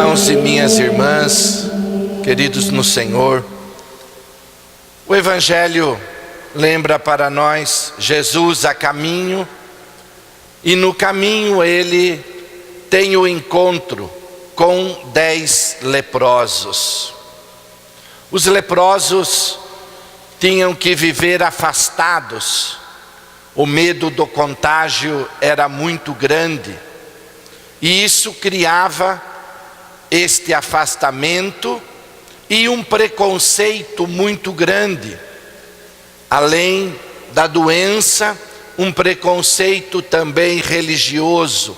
irmãos e minhas irmãs, queridos no Senhor, o Evangelho lembra para nós Jesus a caminho, e no caminho ele tem o encontro com 10 leprosos. Os leprosos tinham que viver afastados, o medo do contágio era muito grande, e isso criava este afastamento e um preconceito muito grande. Além da doença, um preconceito também religioso,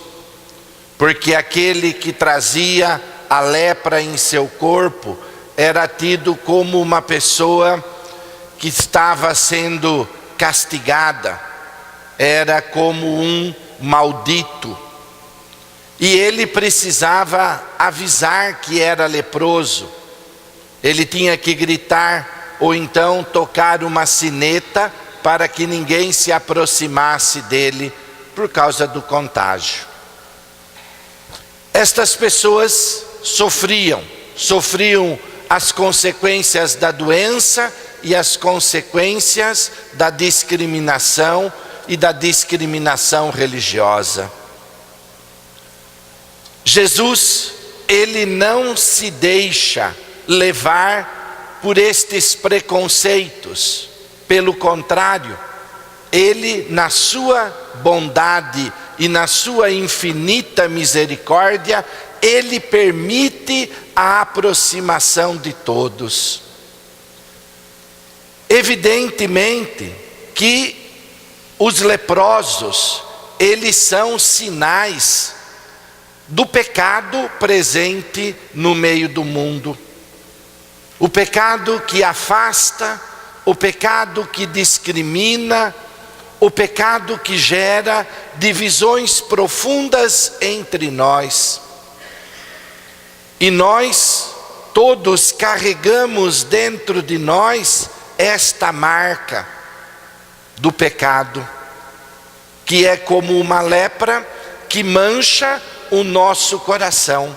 porque aquele que trazia a lepra em seu corpo era tido como uma pessoa que estava sendo castigada, era como um maldito. E ele precisava avisar que era leproso. Ele tinha que gritar ou então tocar uma sineta para que ninguém se aproximasse dele por causa do contágio. Estas pessoas sofriam as consequências da doença e as consequências da discriminação e da discriminação religiosa. Jesus, ele não se deixa levar por estes preconceitos. Pelo contrário, ele, na sua bondade e na sua infinita misericórdia, ele permite a aproximação de todos. Evidentemente que os leprosos, eles são sinais do pecado presente no meio do mundo. O pecado que afasta, o pecado que discrimina, o pecado que gera divisões profundas entre nós. E nós todos carregamos dentro de nós esta marca do pecado, que é como uma lepra que mancha o nosso coração.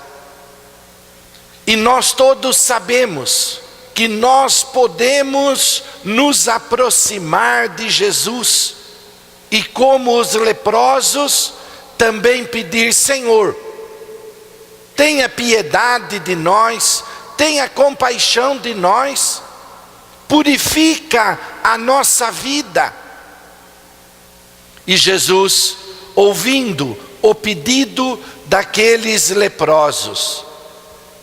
E nós todos sabemos que nós podemos nos aproximar de Jesus e, como os leprosos, também pedir: Senhor, tenha piedade de nós, tenha compaixão de nós, purifica a nossa vida. E Jesus, ouvindo o pedido daqueles leprosos,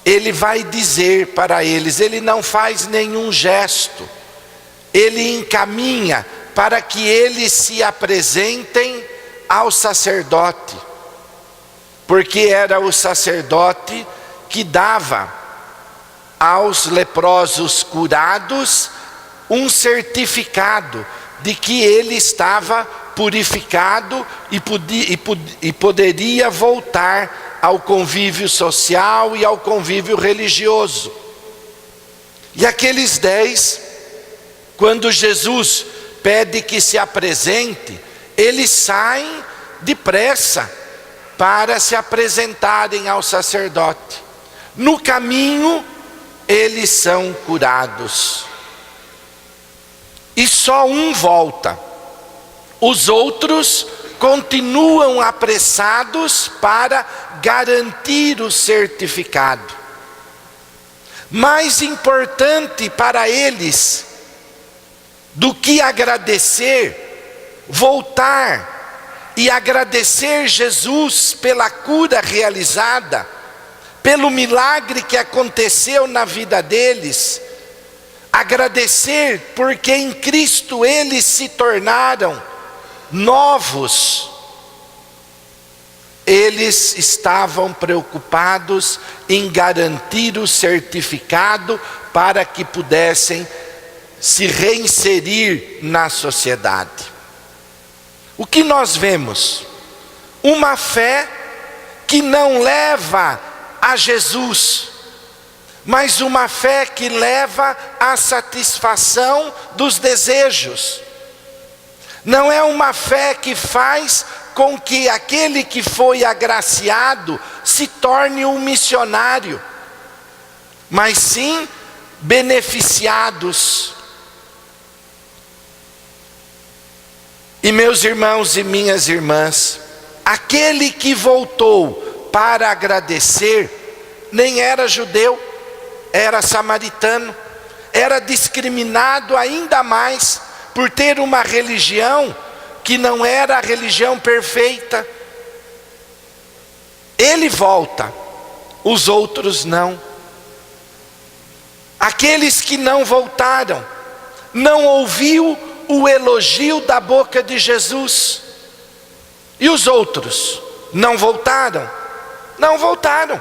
ele vai dizer para eles, ele não faz nenhum gesto, ele encaminha para que eles se apresentem ao sacerdote, porque era o sacerdote que dava aos leprosos curados um certificado de que ele estava purificado e poderia voltar ao convívio social e ao convívio religioso. E aqueles 10, quando Jesus pede que se apresente, eles saem depressa para se apresentarem ao sacerdote. No caminho, eles são curados. E só um volta. Os outros continuam apressados para garantir o certificado. Mais importante para eles do que agradecer, voltar e agradecer Jesus pela cura realizada, pelo milagre que aconteceu na vida deles, agradecer porque em Cristo eles se tornaram novos. Eles estavam preocupados em garantir o certificado para que pudessem se reinserir na sociedade. O que nós vemos? Uma fé que não leva a Jesus, mas uma fé que leva à satisfação dos desejos. Não é uma fé que faz com que aquele que foi agraciado se torne um missionário, mas sim beneficiados. E meus irmãos e minhas irmãs, aquele que voltou para agradecer nem era judeu, era samaritano, era discriminado ainda mais por ter uma religião que não era a religião perfeita. Ele volta, os outros não. Aqueles que não voltaram, não ouviu o elogio da boca de Jesus. E os outros não voltaram? Não voltaram.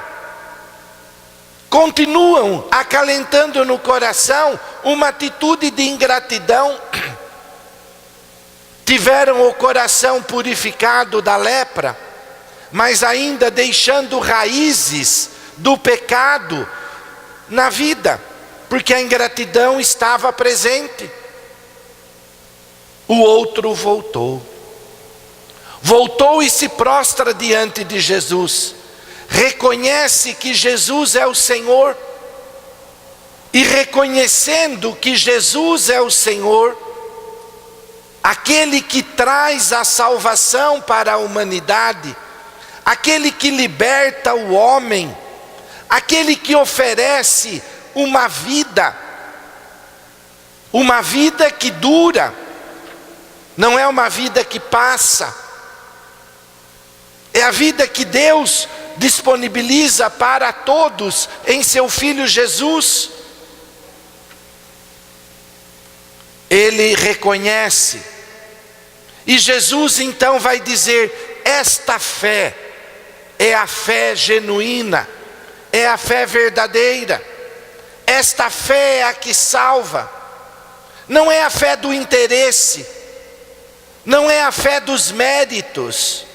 Continuam acalentando no coração uma atitude de ingratidão. Tiveram o coração purificado da lepra, mas ainda deixando raízes do pecado na vida, porque a ingratidão estava presente. O outro voltou. Voltou e se prostra diante de Jesus. Reconhece que Jesus é o Senhor. E reconhecendo que Jesus é o Senhor, aquele que traz a salvação para a humanidade, aquele que liberta o homem, aquele que oferece uma vida que dura, não é uma vida que passa, é a vida que Deus disponibiliza para todos em seu Filho Jesus. Ele reconhece, e Jesus então vai dizer: esta fé é a fé genuína, é a fé verdadeira, esta fé é a que salva, não é a fé do interesse, não é a fé dos méritos,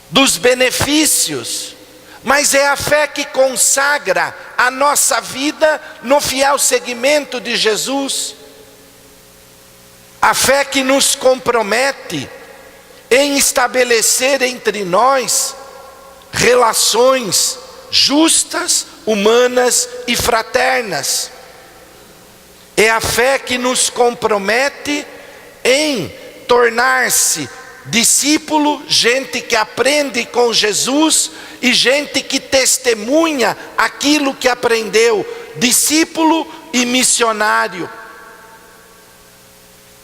dos benefícios, mas é a fé que consagra a nossa vida no fiel seguimento de Jesus. A fé que nos compromete em estabelecer entre nós relações justas, humanas e fraternas. É a fé que nos compromete em tornar-se discípulo, gente que aprende com Jesus e gente que testemunha aquilo que aprendeu, discípulo e missionário.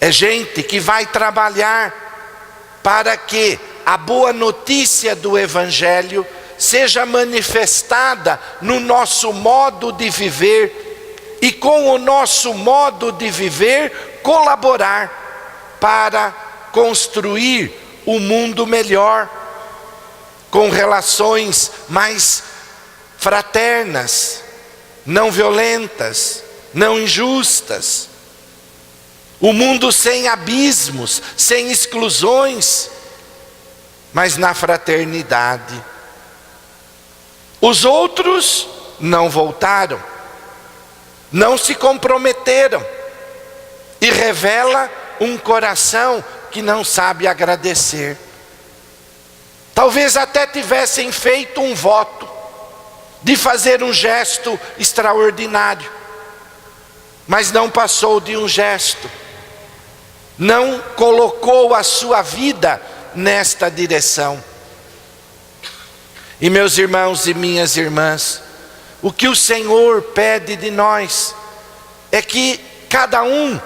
É gente que vai trabalhar para que a boa notícia do Evangelho seja manifestada no nosso modo de viver, e com o nosso modo de viver colaborar para construir um mundo melhor, com relações mais fraternas, não violentas, não injustas. O mundo sem abismos, sem exclusões, mas na fraternidade. Os outros não voltaram, não se comprometeram, e revela um coração que não sabe agradecer. Talvez até tivessem feito um voto de fazer um gesto extraordinário, mas não passou de um gesto, não colocou a sua vida nesta direção. E meus irmãos e minhas irmãs, o que o Senhor pede de nós é que cada um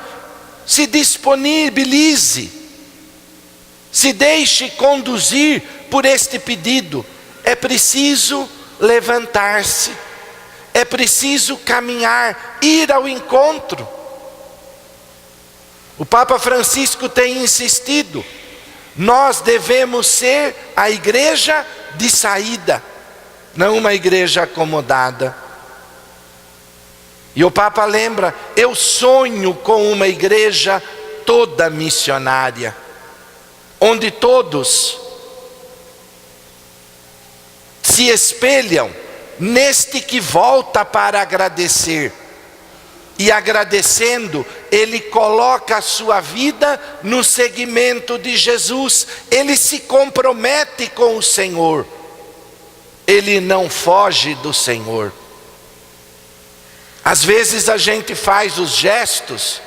se disponibilize, se deixe conduzir por este pedido. É preciso levantar-se, é preciso caminhar, ir ao encontro. O Papa Francisco tem insistido: nós devemos ser a igreja de saída, não uma igreja acomodada. E o Papa lembra: eu sonho com uma igreja toda missionária, onde todos se espelham neste que volta para agradecer, e agradecendo, ele coloca a sua vida no seguimento de Jesus. Ele se compromete com o Senhor. Ele não foge do Senhor. Às vezes a gente faz os gestos,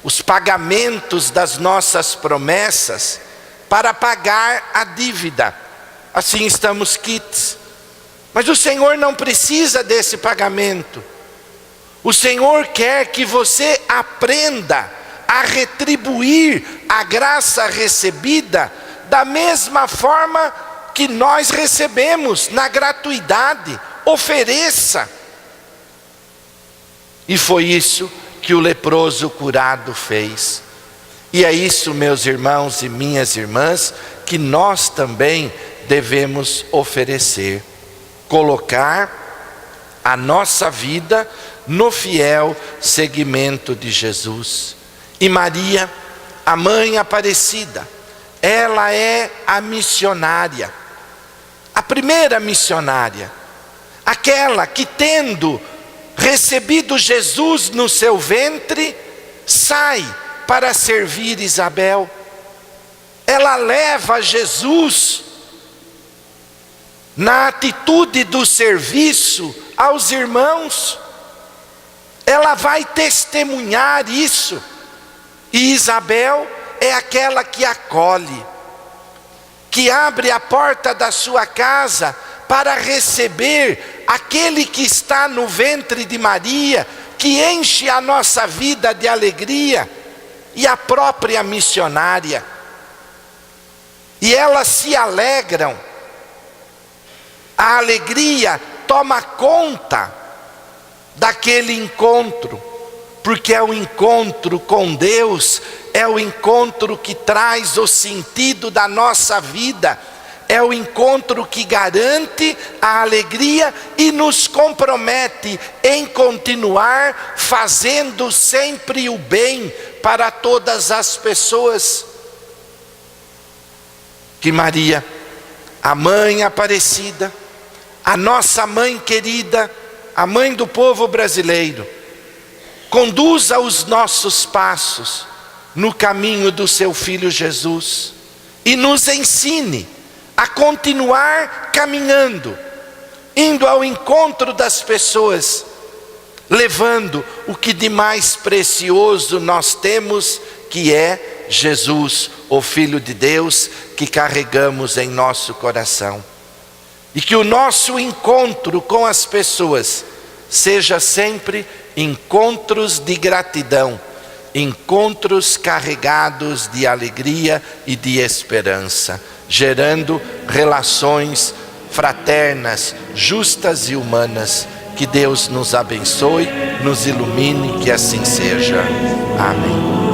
os pagamentos das nossas promessas para pagar a dívida. Assim estamos quites. Mas o Senhor não precisa desse pagamento. O Senhor quer que você aprenda a retribuir a graça recebida da mesma forma que nós recebemos, na gratuidade. Ofereça. E foi isso que o leproso curado fez. E é isso, meus irmãos e minhas irmãs, que nós também devemos oferecer. Colocar a nossa vida no fiel seguimento de Jesus. E Maria, a mãe Aparecida, ela é a missionária, a primeira missionária, aquela que, tendo recebido Jesus no seu ventre, sai para servir Isabel. Ela leva Jesus na atitude do serviço aos irmãos. Ela vai testemunhar isso. E Isabel é aquela que acolhe, que abre a porta da sua casa para receber aquele que está no ventre de Maria, que enche a nossa vida de alegria, e a própria missionária. E elas se alegram. A alegria toma conta daquele encontro, porque é o encontro com Deus, é o encontro que traz o sentido da nossa vida, é o encontro que garante a alegria e nos compromete em continuar fazendo sempre o bem para todas as pessoas. Que Maria, a mãe Aparecida, a nossa mãe querida, a mãe do povo brasileiro, conduza os nossos passos no caminho do seu Filho Jesus e nos ensine a continuar caminhando, indo ao encontro das pessoas, levando o que de mais precioso nós temos, que é Jesus, o Filho de Deus, que carregamos em nosso coração. E que o nosso encontro com as pessoas seja sempre encontros de gratidão, encontros carregados de alegria e de esperança, gerando relações fraternas, justas e humanas. Que Deus nos abençoe, nos ilumine, que assim seja. Amém.